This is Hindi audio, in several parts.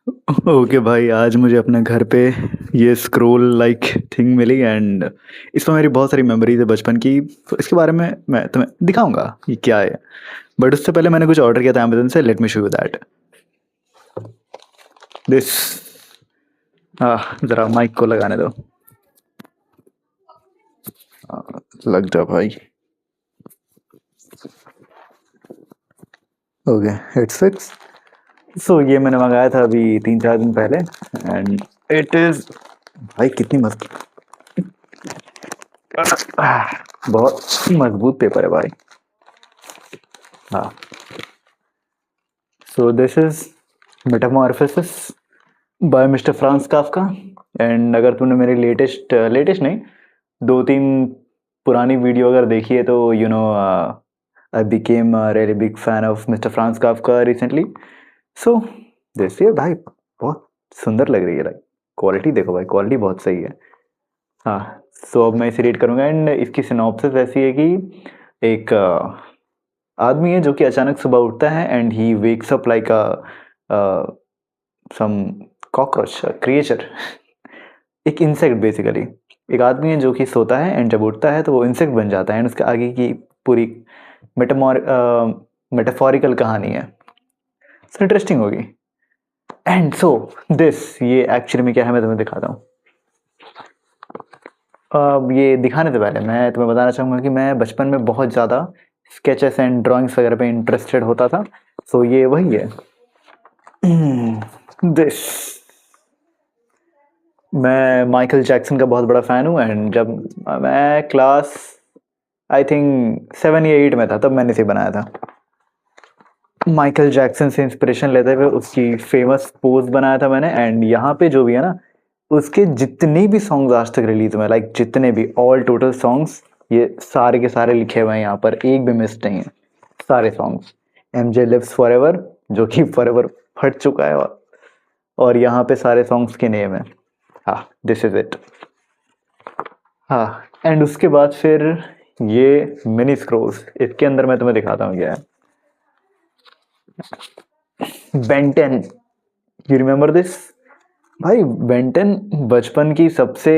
ओके भाई, आज मुझे अपने घर पे ये स्क्रोल लाइक थिंग मिली एंड इसमें मेरी बहुत सारी मेमोरीज है बचपन की। तो इसके बारे में मैं तुम्हें दिखाऊंगा ये क्या है। बट उससे पहले मैंने कुछ ऑर्डर किया था अमेजन से। Let me show you that this. ज़रा माइक को लगाने दो। लग जा भाई। Okay, it's fix. सो ये मैंने मंगाया था अभी 3-4 दिन पहले एंड इट इज़। भाई कितनी मस्त, बहुत मजबूत पेपर है भाई। हाँ। So this is metamorphosis by mister Franz Kafka. And अगर तूने मेरी लेटेस्ट लेटेस्ट नहीं, 2-3 पुरानी वीडियो अगर देखी है तो you know I became really big fan of mister Franz Kafka recently. So this ये भाई बहुत सुंदर लग रही है। लाइक क्वालिटी देखो भाई, क्वालिटी बहुत सही है। हाँ। सो अब मैं इसे रीड करूँगा एंड इसकी सिनॉप्सिस ऐसी है कि एक आदमी है जो कि अचानक सुबह उठता है and he wakes up like a some cockroach creature, एक इंसेक्ट बेसिकली। एक आदमी है जो कि सोता है एंड जब उठता है तो वो इंसेक्ट बन जाता है एंड उसके आगे की पूरी मेटाफोरिकल कहानी है। इंटरेस्टिंग होगी। एंड सो दिस ये एक्चुअली में क्या है मैं तुम्हें दिखाता हूँ। अब ये दिखाने से पहले मैं तुम्हें बताना चाहूँगा कि मैं बचपन में बहुत ज़्यादा स्केचेस एंड ड्राइंग्स वगैरह पे इंटरेस्टेड होता था। सो ये वही है। दिस। मैं माइकल जैक्सन का बहुत बड़ा फ़ैन हूँ एंड जब मैं क्लास आई थिंक 7 या 8 में था तब मैंने इसे बनाया था। माइकल जैक्सन से इंस्पिरेशन लेते हुए उसकी फेमस पोज बनाया था मैंने। एंड यहाँ पे जो भी है ना, उसके जितने भी सॉन्ग्स आज तक रिलीज हुए, लाइक जितने भी ऑल टोटल सॉन्ग्स, ये सारे के सारे लिखे हुए हैं यहाँ पर, एक भी मिस नहीं है। सारे songs. M J lives forever, जो कि फॉर एवर फट चुका है, और यहाँ पे सारे सॉन्ग्स के नेम है। हाँ, दिस इज इट। हाँ। एंड उसके बाद फिर ये मिनी स्क्रोल्स, इसके अंदर मैं तुम्हें दिखाता हूँ क्या है। Ben Ten, you remember this? भाई बेंटेन बचपन की सबसे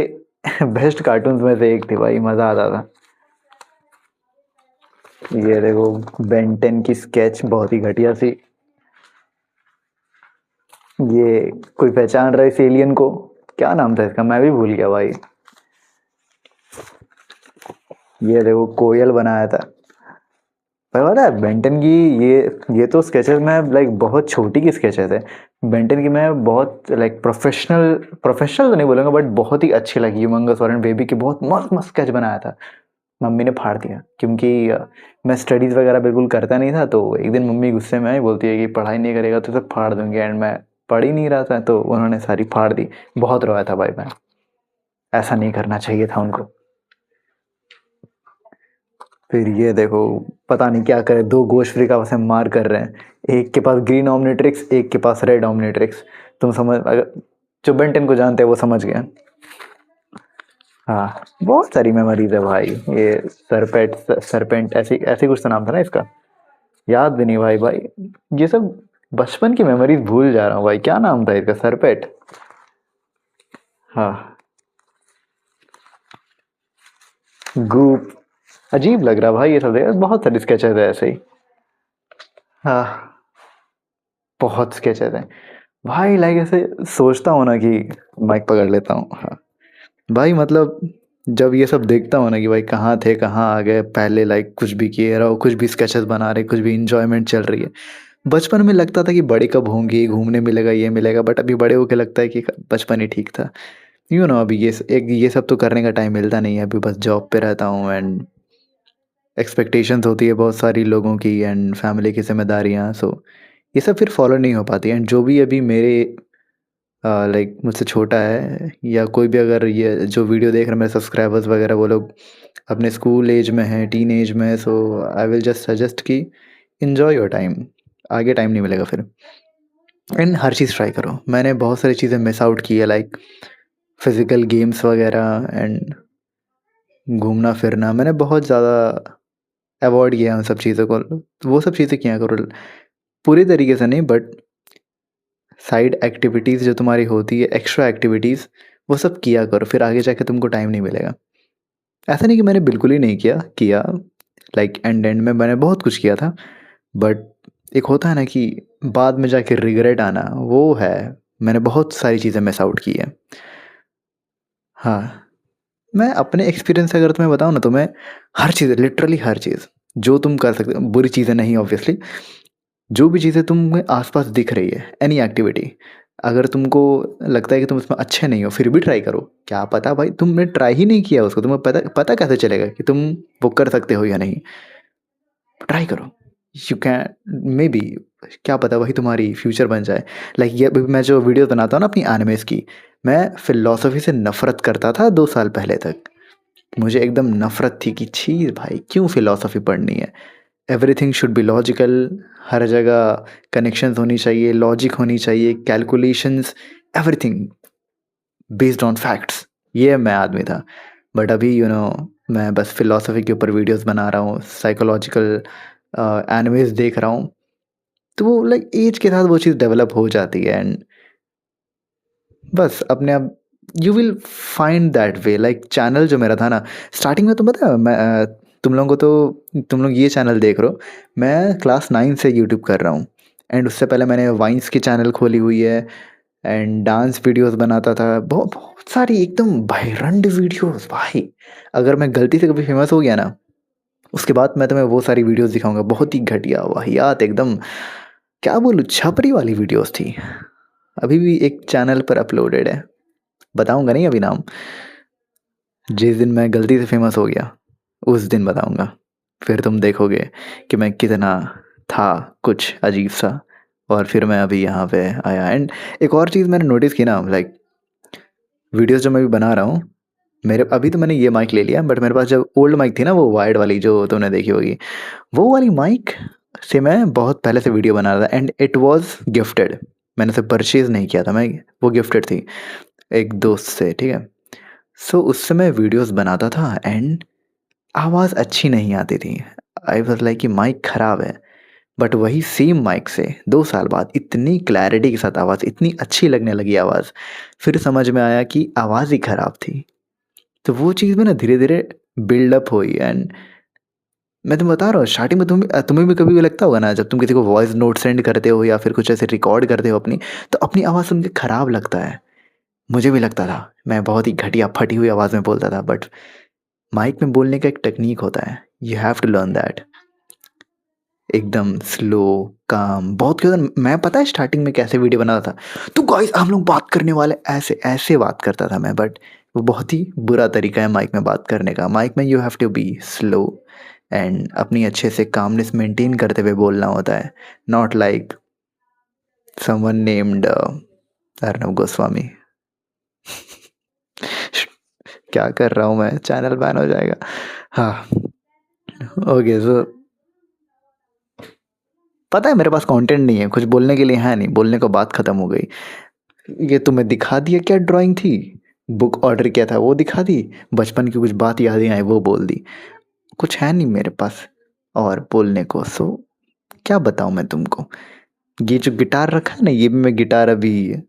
बेस्ट कार्टून्स में से एक थी भाई, मजा आता था। ये देखो, बेंटेन की स्केच बहुत ही घटिया सी। ये कोई पहचान रहा है इस एलियन को? क्या नाम था इसका, मैं भी भूल गया भाई। ये देखो कोयल बनाया था भाई। पता है बेंटन की ये तो स्केचेस में लाइक बहुत छोटी की स्केचेस है। बेंटन की मैं बहुत लाइक प्रोफेशनल प्रोफेशनल तो नहीं बोलूँगा बट बहुत ही अच्छी लगी। ह्यूमंगस और बेबी की बहुत मस्त मस्त स्केच बनाया था। मम्मी ने फाड़ दिया क्योंकि मैं स्टडीज़ वगैरह बिल्कुल करता नहीं था। तो एक दिन मम्मी गुस्से में आई, बोलती है कि पढ़ाई नहीं करेगा तो सब फाड़ दूंगी। एंड मैं पढ़ ही नहीं रहा था तो उन्होंने सारी फाड़ दी। बहुत रोया था भाई मैं। ऐसा नहीं करना चाहिए था उनको। फिर ये देखो, पता नहीं क्या करे, दो गोश्त फ्रीका से मार कर रहे हैं। एक के पास ग्रीन ऑमनिट्रिक्स, एक के पास रेड ऑमनिट्रिक्स। तुम समझ, अगर जो बेंटन को जानते हैं वो समझ गए। हाँ, बहुत सारी मेमोरीज है भाई। ये सरपेंट ऐसी ऐसी कुछ तो नाम था ना इसका, याद भी नहीं भाई। भाई ये सब बचपन की मेमोरीज भूल जा रहा हूँ भाई। क्या नाम था इसका, सरपेट। हाँ। गूप। अजीब लग रहा भाई ये सब देख, बहुत सारी स्केचेस है ऐसे ही। हाँ, बहुत स्केचेस हैं भाई। लाइक ऐसे सोचता हूँ ना कि माइक पकड़ लेता हूँ। हाँ भाई, मतलब जब ये सब देखता हूँ ना कि भाई कहाँ थे कहाँ आ गए पहले, लाइक कुछ भी किए रहो, कुछ भी स्केचेस बना रहे, कुछ भी इंजॉयमेंट चल रही है। बचपन में लगता था कि बड़े कब होंगे, घूमने मिलेगा, ये मिलेगा। बट अभी बड़े होके लगता है कि बचपन ही ठीक था। अभी ये सब तो करने का टाइम मिलता नहीं है। अभी बस जॉब पे रहता हूँ एंड एक्सपेक्टेशंस होती है बहुत सारी लोगों की एंड फैमिली की जिम्मेदारियाँ। सो ये सब फिर फॉलो नहीं हो पाती। एंड जो भी अभी मेरे लाइक मुझसे छोटा है या कोई भी अगर ये जो वीडियो देख रहे हैं मेरे सब्सक्राइबर्स वगैरह, वो लोग अपने स्कूल एज में हैं, टीन एज में है, सो आई विल जस्ट सजेस्ट कि इन्जॉय योर टाइम। आगे टाइम नहीं मिलेगा फिर। एंड हर चीज़ ट्राई करो। मैंने बहुत सारी चीज़ें मिस आउट की है, लाइक फिज़िकल गेम्स वगैरह एंड घूमना फिरना। मैंने बहुत ज़्यादा अवॉइड किया उन सब चीज़ों को। वो सब चीज़ें किया करो, पूरी तरीके से नहीं बट साइड एक्टिविटीज़ जो तुम्हारी होती है, एक्स्ट्रा एक्टिविटीज़, वो सब किया करो, फिर आगे जाके तुमको टाइम नहीं मिलेगा। ऐसा नहीं कि मैंने बिल्कुल ही नहीं किया लाइक एंड में मैंने बहुत कुछ किया था, बट एक होता है ना कि बाद में जाके रिग्रेट आना, वो है। मैंने बहुत सारी चीज़ें मिस आउट की है। हाँ, मैं अपने एक्सपीरियंस से अगर तुम्हें बताऊँ ना, तो मैं हर चीज़, लिटरली हर चीज़ जो तुम कर सकते हो, बुरी चीज़ें नहीं ऑब्वियसली, जो भी चीज़ें तुम्हें आसपास दिख रही है, एनी एक्टिविटी, अगर तुमको लगता है कि तुम उसमें अच्छे नहीं हो, फिर भी ट्राई करो। क्या पता भाई, तुमने ट्राई ही नहीं किया उसको, तुम्हें पता पता कैसे चलेगा कि तुम वो कर सकते हो या नहीं? ट्राई करो। यू कैन, मे बी, क्या पता वही तुम्हारी फ्यूचर बन जाए। लाइक ये अभी मैं जो वीडियो बनाता हूँ ना अपनी एनिमेस की, मैं फिलोसफी से नफरत करता था 2 साल पहले तक। मुझे एकदम नफरत थी कि छी भाई, क्यों फिलोसफी पढ़नी है? एवरीथिंग शुड बी लॉजिकल, हर जगह कनेक्शंस होनी चाहिए, लॉजिक होनी चाहिए, calculations, everything based on facts. ये मैं आदमी था। बट अभी मैं बस फिलोसफी के ऊपर वीडियोस बना रहा हूँ, साइकोलॉजिकल एनिमेस देख रहा हूँ। तो वो लाइक एज के साथ वो चीज़ डेवलप हो जाती है, एंड बस अपने आप you will find that way. Like channel जो मेरा था ना, स्टार्टिंग में तो पता है, मैं तुम लोगों को तो, तुम लोग ये चैनल देख रहे हो, मैं क्लास 9 से यूट्यूब कर रहा हूँ। एंड उससे पहले मैंने वाइन्स की चैनल खोली हुई है, एंड डांस वीडियोस बनाता था, बहुत बहुत सारी एकदम भयरंड वीडियोस भाई। अगर मैं गलती से कभी फेमस हो गया ना, उसके बाद मैं तुम्हें वो सारी वीडियोस दिखाऊंगा, बहुत ही घटिया वाहियात एकदम, क्या बोलूँ, छपरी वाली वीडियोस थी। अभी भी एक चैनल पर अपलोडेड है, बताऊंगा नहीं अभी नाम। जिस दिन मैं गलती से फेमस हो गया, उस दिन बताऊंगा। फिर तुम देखोगे कि मैं कितना था कुछ अजीब सा, और फिर मैं अभी यहाँ पे आया। एंड एक और चीज़ मैंने नोटिस की ना, लाइक वीडियोस जो मैं भी बना रहा हूँ, मेरे अभी तो मैंने ये माइक ले लिया, बट मेरे पास जब ओल्ड माइक थी ना, वो वायर्ड वाली जो तुमने देखी होगी, वो वाली माइक से मैं बहुत पहले से वीडियो बना रहा था, एंड इट वाज गिफ्टेड। मैंने उसे परचेज नहीं किया था मैं, वो गिफ्टेड थी एक दोस्त से, ठीक है। सो उससे मैं वीडियोस बनाता था, एंड आवाज़ अच्छी नहीं आती थी। आई वाज लाइक कि माइक ख़राब है। बट वही सेम माइक से 2 साल बाद इतनी क्लैरिटी के साथ आवाज़, इतनी अच्छी लगने लगी आवाज़, फिर समझ में आया कि आवाज़ ही ख़राब थी। तो वो चीज़ में ना धीरे धीरे बिल्डअप हुई, एंड मैं तुम्हें बता रहा हूँ, स्टार्टिंग में तुम्हें भी कभी भी लगता होगा ना, जब तुम किसी को वॉइस नोट सेंड करते हो या फिर कुछ ऐसे रिकॉर्ड करते हो अपनी, तो अपनी आवाज़ सुन के ख़राब लगता है। मुझे भी लगता था, मैं बहुत ही घटिया फटी हुई आवाज़ में बोलता था, बट माइक में बोलने का एक टेक्नीक होता है, you have to learn that. एकदम स्लो, काम, बहुत ज़्यादा। मैं पता है स्टार्टिंग में कैसे वीडियो बनाता था, तो गाइस हम लोग बात करने वाले, ऐसे ऐसे बात करता था मैं, बट वो बहुत ही बुरा तरीका है माइक में बात करने का। माइक में you have to be slow, and अपनी अच्छे से कामनेस मेंटेन करते हुए बोलना होता है, not like someone named Arnab Goswami. क्या कर रहा हूँ मैं, चैनल बैन हो जाएगा। हाँ, ओके। सो पता है मेरे पास कंटेंट नहीं है, कुछ बोलने के लिए है नहीं, बोलने को बात खत्म हो गई। ये तुम्हें दिखा दिया क्या ड्राइंग थी, बुक ऑर्डर किया था वो दिखा दी, बचपन की कुछ बात यादें आई वो बोल दी। कुछ है नहीं मेरे पास और बोलने को। सो क्या बताऊँ मैं तुमको। ये जो गिटार रखा है ना, ये भी मैं गिटार अभी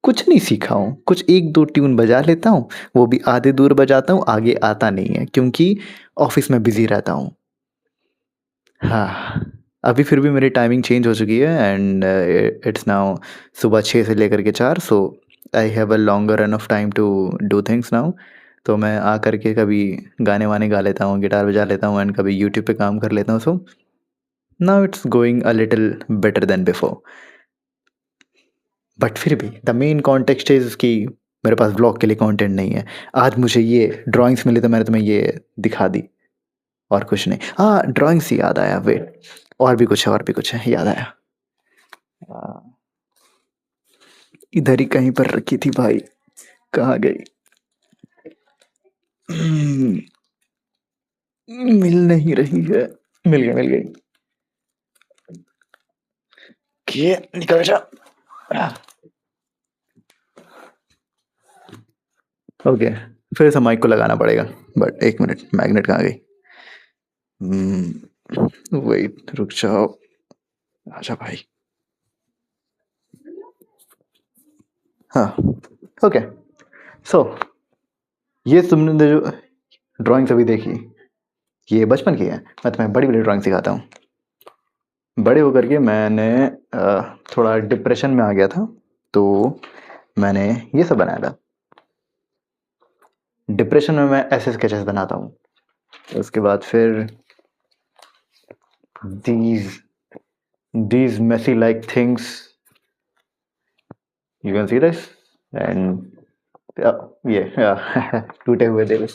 कुछ नहीं सीखा हूँ, कुछ एक दो ट्यून बजा लेता हूँ, वो भी आधे दूर बजाता हूँ, आगे आता नहीं है क्योंकि ऑफिस में बिजी रहता हूँ। हाँ, अभी फिर भी मेरी टाइमिंग चेंज हो चुकी है, एंड इट्स नाउ सुबह 6 से लेकर के 4। So I have a longer enough time to do things now. तो मैं आ करके कभी गाने वाने गा लेता हूँ, गिटार बजा लेता हूँ, एंड कभी यूट्यूब पे काम कर लेता हूँ। So now it's going a little better than before. But फिर भी द मेन कॉन्टेक्स्ट इज कि मेरे पास ब्लॉग के लिए कंटेंट नहीं है। आज मुझे ये ड्राइंग्स मिली तो मैंने तुम्हें ये दिखा दी, और कुछ नहीं। हाँ, ड्राइंग से याद आया, वेट, और भी कुछ है, और भी कुछ है, याद आया। इधर ही कहीं पर रखी थी भाई, कहाँ गई? मिल नहीं रही है। मिल गई, मिल गई। ये निकल जा। ओके, फिर से माइक को लगाना पड़ेगा, बट एक मिनट, मैग्नेट कहाँ गई? वेट, रुक जाओ, आजा भाई। हाँ, ओके। सो ये तुमने जो ड्राइंग्स अभी देखी, ये बचपन की है। मैं तुम्हें बड़ी बड़ी ड्राइंग सिखाता हूँ। बड़े होकर के मैंने थोड़ा डिप्रेशन में आ गया था, तो मैंने ये सब बनाया था। डिप्रेशन में मैं ऐसे स्केचेस बनाता हूँ। उसके बाद फिर these these messy like things, you can see this, and yeah टूटे हुए दिल।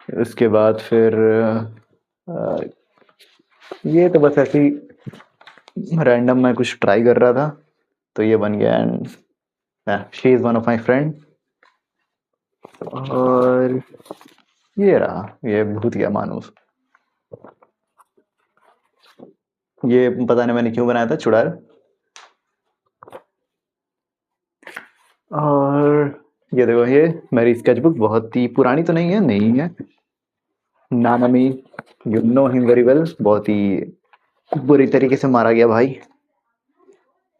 उसके बाद फिर ये तो बस ऐसे ही रैंडम मैं कुछ ट्राई कर रहा था, तो ये बन गया। And she is one of my friend. और ये रहा, ये भूतिया मानुस। ये पता नहीं मैंने क्यों बनाया था, चुड़ैल। और ये देखो, ये मेरी स्केचबुक बहुत ही पुरानी तो नहीं है, नहीं है। Nanami, you know him very well, बहुत ही बुरी तरीके से मारा गया भाई।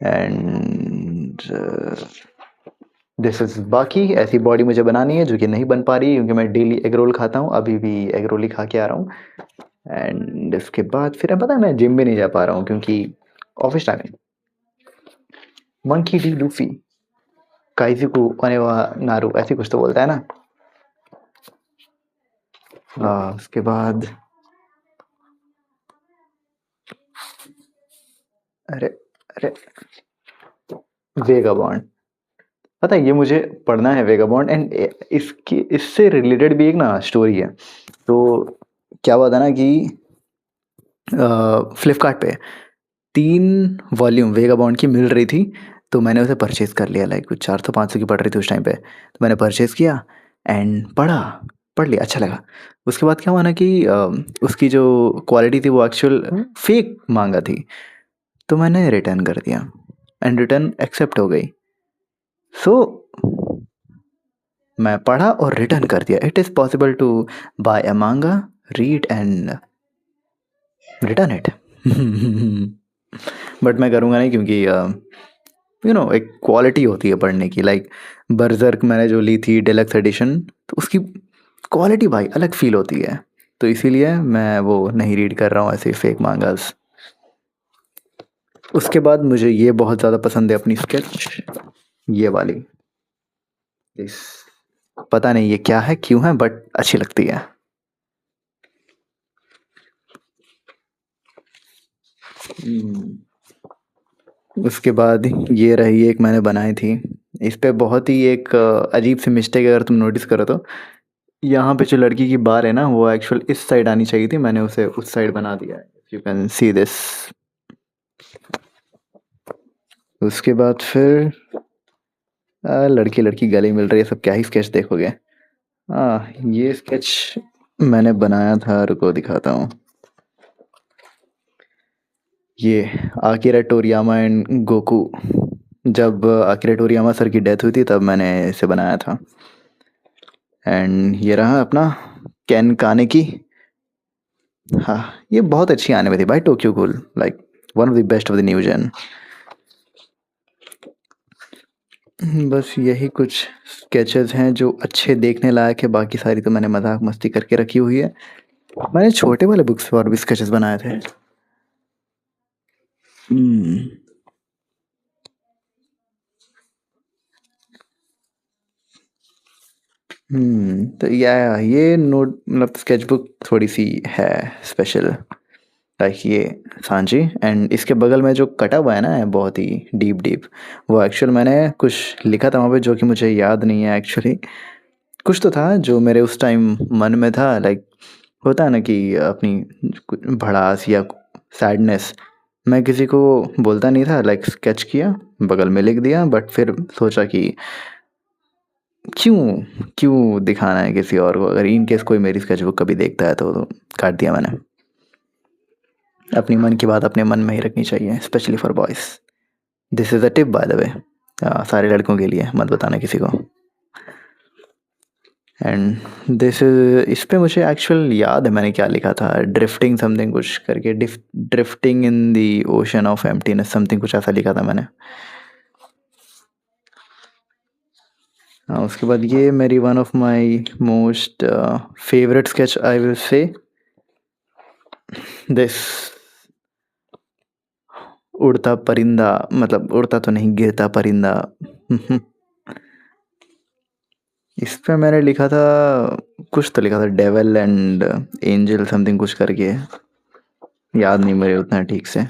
एंड दिस इज बाकी। ऐसी बॉडी मुझे बनानी है जो कि नहीं बन पा रही, क्योंकि मैं डेली एग रोल खाता हूँ। अभी भी एग रोल ही खा के आ रहा हूँ। एंड इसके बाद फिर पता है मैं जिम भी नहीं जा पा रहा हूँ, क्योंकि office timing. Monkey D Luffy काइजुकू ओनेवा नारू, ऐसी कुछ तो बोलता है ना। उसके बाद अरे अरे वेगाबॉन्ड, पता है ये मुझे पढ़ना है वेगाबॉन्ड। एंड इसकी इससे रिलेटेड भी एक ना स्टोरी है। तो क्या हुआ था ना कि फ्लिपकार्ट पे 3 वॉल्यूम वेगाबॉन्ड की मिल रही थी, तो मैंने उसे परचेज़ कर लिया। लाइक कुछ 400-500 की पड़ रही थी उस टाइम पे, तो मैंने परचेज़ किया एंड पढ़ लिया, अच्छा लगा। उसके बाद क्या हुआ ना कि उसकी जो क्वालिटी थी वो एक्चुअल फेक मांगा थी, तो मैंने रिटर्न कर दिया एंड रिटर्न एक्सेप्ट हो गई। सो मैं पढ़ा और रिटर्न कर दिया। It is possible to buy a manga, read and return it. But मैं करूँगा नहीं, क्योंकि एक क्वालिटी होती है पढ़ने की। लाइक बर्जर्क मैंने जो ली थी डिलक्स एडिशन, तो उसकी क्वालिटी भाई अलग फील होती है, तो इसीलिए मैं वो नहीं रीड कर रहा हूँ ऐसे फेक मांगास। उसके बाद मुझे ये बहुत ज़्यादा पसंद है अपनी स्केच, ये वाली। इस पता नहीं ये क्या है, क्यों है, बट अच्छी लगती है। उसके बाद ये रही, एक मैंने बनाई थी। इस पे बहुत ही एक अजीब सी मिस्टेक, अगर तुम नोटिस करो तो यहाँ पे जो लड़की की बाल है ना, वो एक्चुअल इस साइड आनी चाहिए थी, मैंने उसे उस साइड बना दिया है। You can see this. उसके बाद फिर लड़की लड़की गले मिल रही है, सब क्या ही स्केच देखोगे। ये स्केच मैंने बनाया था, रुको दिखाता हूँ। ये आकिरा टोरियामा एंड गोकू, जब आकिरा टोरियामा सर की डेथ हुई थी तब मैंने इसे बनाया था। एंड ये रहा अपना कैन काने की। हाँ, ये बहुत अच्छी आने में थी भाई, Tokyo Ghoul, like one of the best of the new gen. बस यही कुछ स्केचेस हैं जो अच्छे देखने लायक है, बाकी सारी तो मैंने मजाक मस्ती करके रखी हुई है। मैंने छोटे वाले बुक्स पर भी स्केचेस बनाए थे। तो ये नोट मतलब स्केच बुक थोड़ी सी है स्पेशल। लाइक ये सांची, एंड इसके बगल में जो कटा हुआ है ना बहुत ही डीप डीप, वो एक्चुअल मैंने कुछ लिखा था वहाँ पे, जो कि मुझे याद नहीं है एक्चुअली। कुछ तो था जो मेरे उस टाइम मन में था। लाइक होता है ना कि अपनी कुछ भड़ास या सैडनेस मैं किसी को बोलता नहीं था। लाइक स्केच किया, बगल में लिख दिया, बट फिर सोचा कि क्यों क्यों दिखाना है किसी और को, अगर इन केस कोई मेरी स्केचबुक कभी देखता है तो काट दिया मैंने। अपनी मन की बात अपने मन में ही रखनी चाहिए, specially for boys. This is a tip by the way, सारे लड़कों के लिए, मत बताना किसी को। एंड दिस इज, इस पे मुझे एक्चुअल याद है मैंने क्या लिखा था, ड्रिफ्टिंग समथिंग कुछ करके, drifting in the ocean of emptiness something, कुछ ऐसा लिखा था मैंने। हाँ, उसके बाद ये मेरी one of my most favourite sketch I will say this उड़ता परिंदा, मतलब उड़ता तो नहीं, गिरता परिंदा। इस पे मैंने लिखा था, कुछ तो लिखा था डेविल एंड एंजल समथिंग कुछ करके, याद नहीं मेरे उतना ठीक से।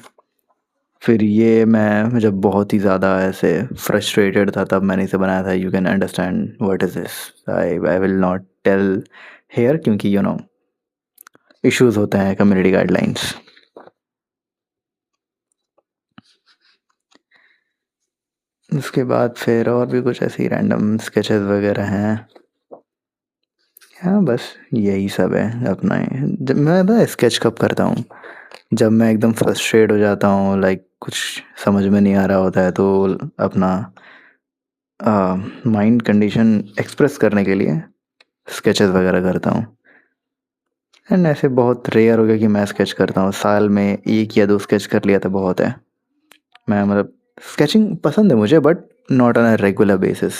फिर ये मैं जब बहुत ही ज़्यादा ऐसे फ्रस्ट्रेटेड था तब मैंने इसे बनाया था। You can understand what is this. I will not tell here क्योंकि यू नो इश्यूज होते हैं कम्युनिटी गाइडलाइंस। उसके बाद फिर और भी कुछ ऐसे ही रैंडम स्केचेस वगैरह हैं। हाँ बस यही सब है अपना। जब मैं पता स्केच कब करता हूँ, जब मैं एकदम फ्रस्ट्रेट हो जाता हूँ, लाइक कुछ समझ में नहीं आ रहा होता है, तो अपना माइंड कंडीशन एक्सप्रेस करने के लिए स्केचेस वगैरह करता हूँ। एंड ऐसे बहुत रेयर हो गया कि मैं स्केच करता हूँ, साल में 1 या 2 स्केच कर लिया तो बहुत है। मैं मतलब स्केचिंग पसंद है मुझे but not on a regular basis.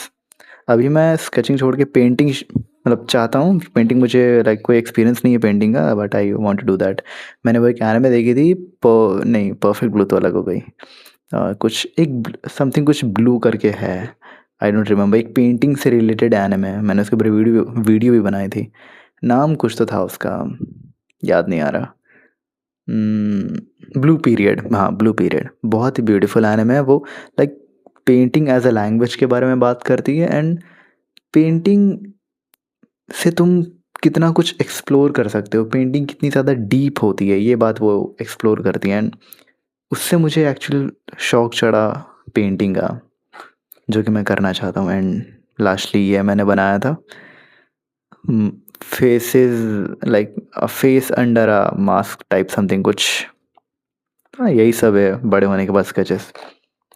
अभी मैं स्केचिंग छोड़ के पेंटिंग मतलब चाहता हूँ। पेंटिंग मुझे लाइक कोई एक्सपीरियंस नहीं है पेंटिंग का, but I want to do that. मैंने वो एक एनिमे देखी थी, नहीं परफेक्ट ब्लू तो अलग हो गई। कुछ एक समथिंग कुछ ब्लू करके है, आई डोंट रिमेम्बर। एक पेंटिंग से रिलेटेड एनिमे है, मैंने उसके ऊपर वीडियो भी बनाई थी। नाम कुछ तो था उसका, याद नहीं आ रहा। ब्लू पीरियड, हाँ ब्लू पीरियड बहुत ही ब्यूटीफुल एनिमे है वो। Like painting as a language के बारे में बात करती है, एंड पेंटिंग से तुम कितना कुछ एक्सप्लोर कर सकते हो, पेंटिंग कितनी ज़्यादा डीप होती है, ये बात वो एक्सप्लोर करती है। एंड उससे मुझे एक्चुअल शौक चढ़ा पेंटिंग का, जो कि मैं करना चाहता हूँ। एंड लास्टली ये मैंने बनाया था, faces like a face under a mask type something कुछ। हाँ यही सब है बड़े होने के बाद sketches.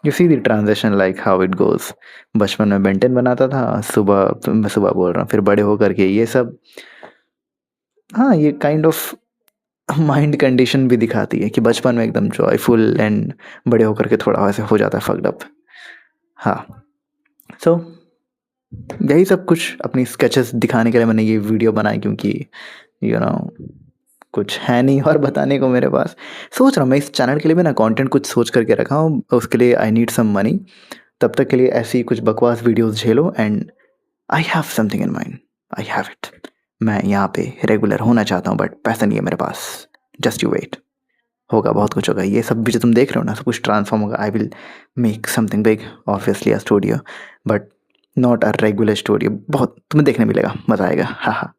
You see the transaction like how it goes. बचपन में बेंटेन बनाता था, सुबह मैं सुबह बोल रहा हूँ, फिर बड़े होकर के ये सब। हाँ ये काइंड ऑफ माइंड कंडीशन भी दिखाती है कि बचपन में एकदम जॉयफुल एंड बड़े होकर के थोड़ा वैसे हो जाता है फक्ड अप। हाँ सो यही सब कुछ अपनी स्केचेस दिखाने के लिए मैंने ये वीडियो बनाई, क्योंकि यू नो कुछ है नहीं और बताने को मेरे पास। सोच रहा हूँ मैं इस चैनल के लिए भी ना कंटेंट कुछ सोच करके रखा हूँ, उसके लिए आई नीड सम मनी। तब तक के लिए ऐसी कुछ बकवास वीडियोस झेलो, and I have something in mind, I have it. मैं यहाँ पे रेगुलर होना चाहता हूँ बट पैसा नहीं है मेरे पास। जस्ट यू वेट, होगा बहुत कुछ होगा। ये सब भी जो तुम देख रहे हो ना सब कुछ ट्रांसफॉर्म होगा। I will make something big, obviously a studio, but not a regular studio. बहुत तुम्हें देखने मिलेगा, मज़ा आएगा। हाँ हाँ।